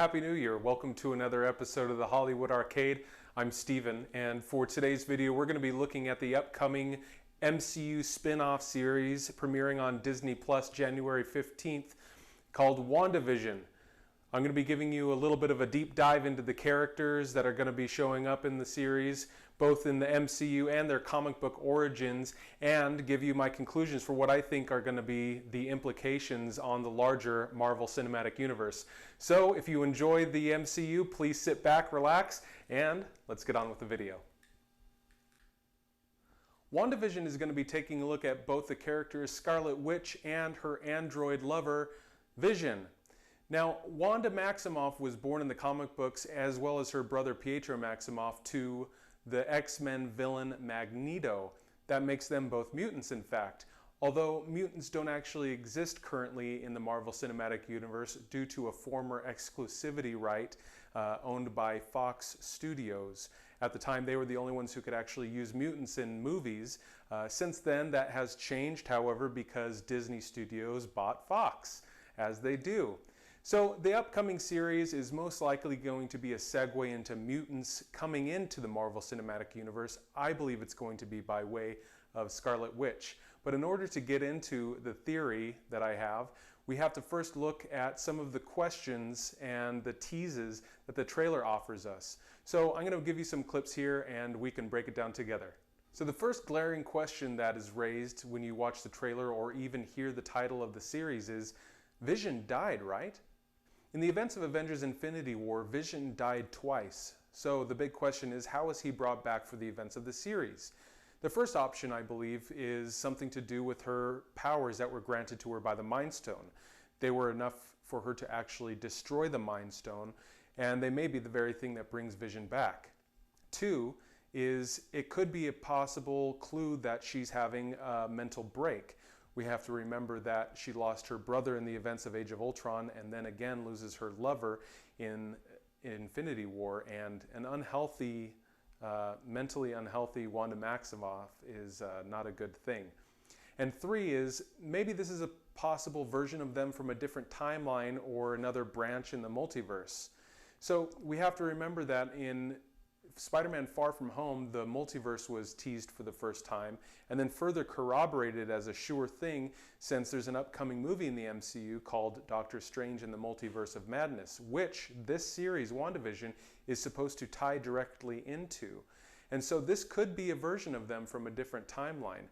Happy New Year. Welcome to another episode of the Hollywood Arcade. I'm Steven, and for today's video we're going to be looking at the upcoming MCU spin-off series premiering on Disney Plus January 15th called Wandavision. I'm going to be giving you a little bit of a deep dive into the characters that are going to be showing up in the series, both in the MCU and their comic book origins, and give you my conclusions for what I think are going to be the implications on the larger Marvel Cinematic Universe. So if you enjoy the MCU, please sit back, relax, and let's get on with the video. WandaVision is going to be taking a look at both the characters Scarlet Witch and her android lover, Vision. Now, Wanda Maximoff was born in the comic books, as well as her brother Pietro Maximoff, to the X-Men villain Magneto. That makes them both mutants, in fact. Although mutants don't actually exist currently in the Marvel Cinematic Universe due to a former exclusivity right owned by Fox Studios. At the time, they were the only ones who could actually use mutants in movies. Since then, that has changed, however, because Disney Studios bought Fox, as they do. So the upcoming series is most likely going to be a segue into mutants coming into the Marvel Cinematic Universe. I believe it's going to be by way of Scarlet Witch. But in order to get into the theory that I have, we have to first look at some of the questions and the teases that the trailer offers us. So I'm going to give you some clips here and we can break it down together. So the first glaring question that is raised when you watch the trailer or even hear the title of the series is, Vision died, right? In the events of Avengers Infinity War, Vision died twice. So the big question is, how was he brought back for the events of the series? The first option, I believe, is something to do with her powers that were granted to her by the Mind Stone. They were enough for her to actually destroy the Mind Stone, and they may be the very thing that brings Vision back. Two is it could be a possible clue that she's having a mental break. We have to remember that she lost her brother in the events of Age of Ultron and then again loses her lover in Infinity War, and an unhealthy, mentally unhealthy Wanda Maximoff is not a good thing. And three is maybe this is a possible version of them from a different timeline or another branch in the multiverse. So we have to remember that in Spider-Man Far From Home, the multiverse was teased for the first time and then further corroborated as a sure thing since there's an upcoming movie in the MCU called Doctor Strange in the Multiverse of Madness, which this series, WandaVision, is supposed to tie directly into. And so this could be a version of them from a different timeline.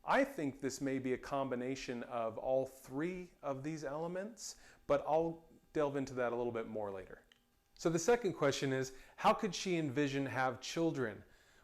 I think this may be a combination of all three of these elements, but I'll delve into that a little bit more later. So the second question is, how could she and Vision have children?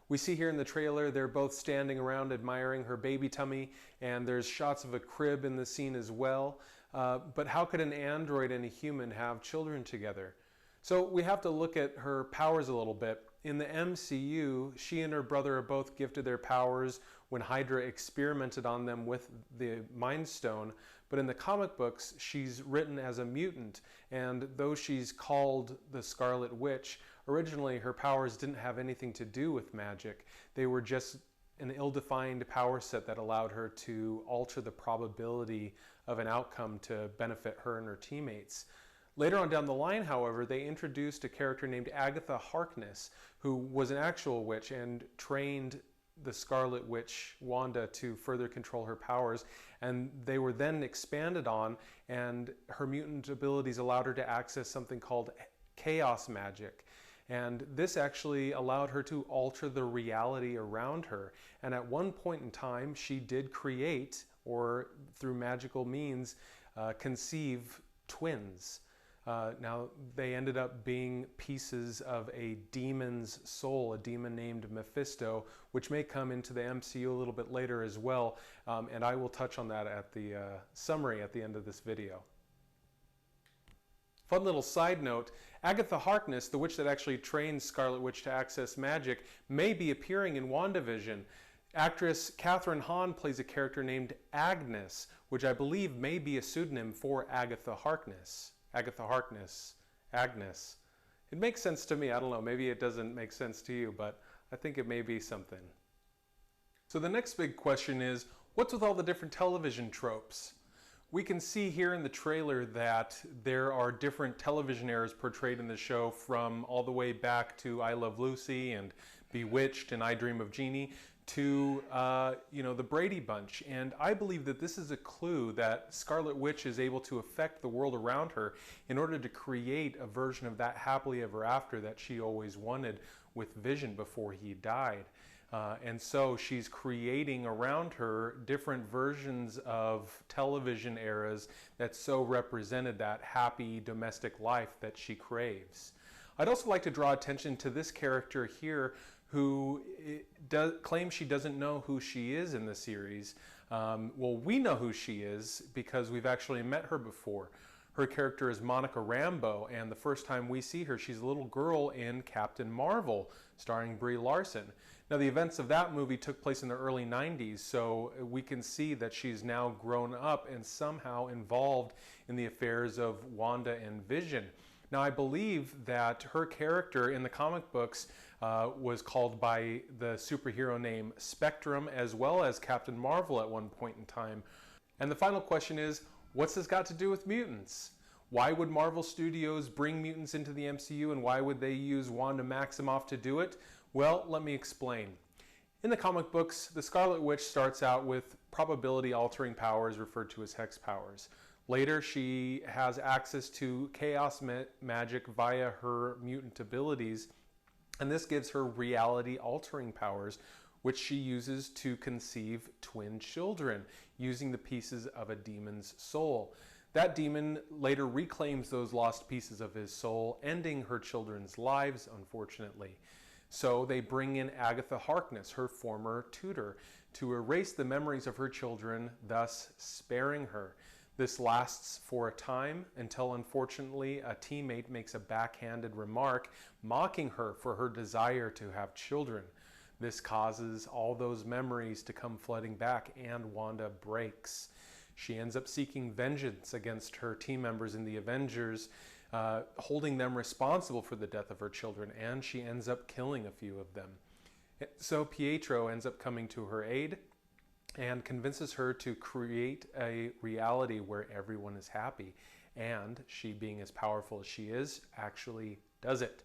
We see here in the trailer they're both standing around admiring her baby tummy, and there's shots of a crib in the scene as well. But how could an android and a human have children together? So we have to look at her powers a little bit. In the MCU, she and her brother are both gifted their powers when Hydra experimented on them with the Mind Stone. But in the comic books, she's written as a mutant. And though she's called the Scarlet Witch, originally her powers didn't have anything to do with magic. They were just an ill-defined power set that allowed her to alter the probability of an outcome to benefit her and her teammates. Later on down the line, however, they introduced a character named Agatha Harkness, who was an actual witch and trained the Scarlet Witch, Wanda, to further control her powers. And they were then expanded on, and her mutant abilities allowed her to access something called chaos magic. And this actually allowed her to alter the reality around her. And at one point in time, she did create, or through magical means, conceive twins. Now, they ended up being pieces of a demon's soul, a demon named Mephisto, which may come into the MCU a little bit later as well, and I will touch on that at the summary at the end of this video. Fun little side note, Agatha Harkness, the witch that actually trained Scarlet Witch to access magic, may be appearing in WandaVision. Actress Kathryn Hahn plays a character named Agnes, which I believe may be a pseudonym for Agatha Harkness. Agatha Harkness, Agnes. It makes sense to me. I don't know, maybe it doesn't make sense to you, but I think it may be something. So the next big question is, what's with all the different television tropes? We can see here in the trailer that there are different television eras portrayed in the show, from all the way back to I Love Lucy and Bewitched and I Dream of Jeannie to the Brady Bunch. And I believe that this is a clue that Scarlet Witch is able to affect the world around her in order to create a version of that happily ever after that she always wanted with Vision before he died. And so she's creating around her different versions of television eras that so represented that happy domestic life that she craves. I'd also like to draw attention to this character here who claims she doesn't know who she is in the series. Well, we know who she is because we've actually met her before. Her character is Monica Rambeau, and the first time we see her, she's a little girl in Captain Marvel, starring Brie Larson. Now, the events of that movie took place in the early 90s, so we can see that she's now grown up and somehow involved in the affairs of Wanda and Vision. Now, I believe that her character in the comic books was called by the superhero name Spectrum, as well as Captain Marvel at one point in time. And the final question is, what's this got to do with mutants? Why would Marvel Studios bring mutants into the MCU, and why would they use Wanda Maximoff to do it? Well, let me explain. In the comic books, the Scarlet Witch starts out with probability-altering powers referred to as hex powers. Later, she has access to chaos magic via her mutant abilities, and this gives her reality-altering powers, which she uses to conceive twin children using the pieces of a demon's soul. That demon later reclaims those lost pieces of his soul, ending her children's lives, unfortunately. So they bring in Agatha Harkness, her former tutor, to erase the memories of her children, thus sparing her. This lasts for a time until, unfortunately, a teammate makes a backhanded remark mocking her for her desire to have children. This causes all those memories to come flooding back, and Wanda breaks. She ends up seeking vengeance against her team members in the Avengers, holding them responsible for the death of her children, and she ends up killing a few of them. So Pietro ends up coming to her aid and convinces her to create a reality where everyone is happy. And she, being as powerful as she is, actually does it.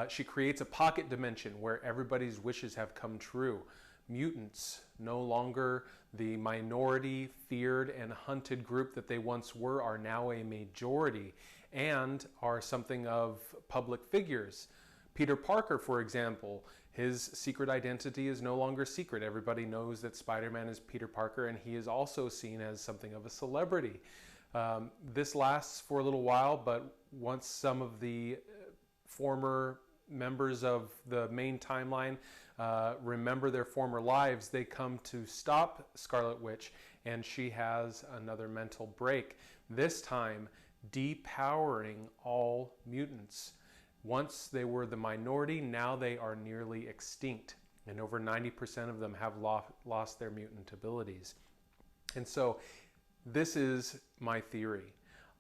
She creates a pocket dimension where everybody's wishes have come true. Mutants, no longer the minority, feared, and hunted group that they once were, are now a majority and are something of public figures. Peter Parker, for example, his secret identity is no longer secret. Everybody knows that Spider-Man is Peter Parker, and he is also seen as something of a celebrity. This lasts for a little while, but once some of the former members of the main timeline remember their former lives, they come to stop Scarlet Witch, and she has another mental break, this time depowering all mutants. Once they were the minority, now they are nearly extinct, and over 90% of them have lost their mutant abilities. And so this is my theory.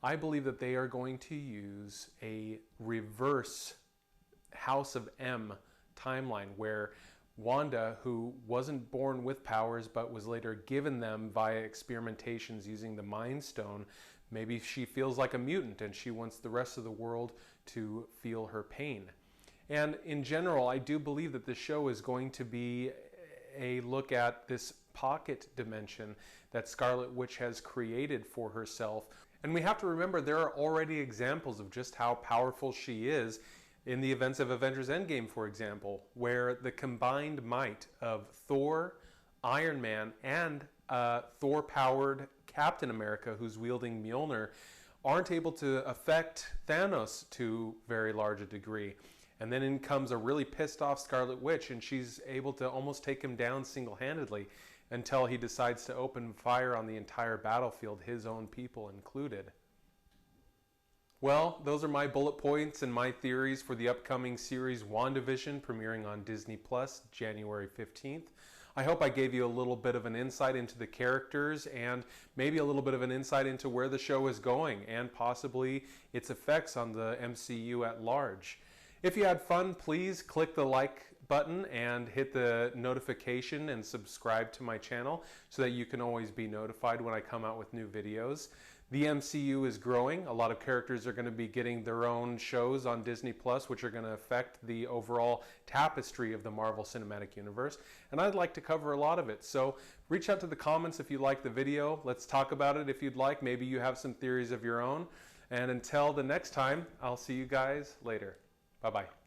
I believe that they are going to use a reverse House of M timeline where Wanda, who wasn't born with powers but was later given them via experimentations using the Mind Stone, maybe she feels like a mutant and she wants the rest of the world to feel her pain. And in general, I do believe that the show is going to be a look at this pocket dimension that Scarlet Witch has created for herself. And we have to remember there are already examples of just how powerful she is in the events of Avengers Endgame, for example, where the combined might of Thor, Iron Man, and Thor-powered Captain America, who's wielding Mjolnir, aren't able to affect Thanos to very large a degree. And then in comes a really pissed off Scarlet Witch, and she's able to almost take him down single-handedly until he decides to open fire on the entire battlefield, his own people included. Well, those are my bullet points and my theories for the upcoming series WandaVision, premiering on Disney Plus January 15th. I hope I gave you a little bit of an insight into the characters and maybe a little bit of an insight into where the show is going and possibly its effects on the MCU at large. If you had fun, please click the like button and hit the notification and subscribe to my channel so that you can always be notified when I come out with new videos. The MCU is growing. A lot of characters are going to be getting their own shows on Disney Plus, which are going to affect the overall tapestry of the Marvel Cinematic Universe. And I'd like to cover a lot of it. So reach out to the comments if you like the video. Let's talk about it if you'd like. Maybe you have some theories of your own. And until the next time, I'll see you guys later. Bye-bye.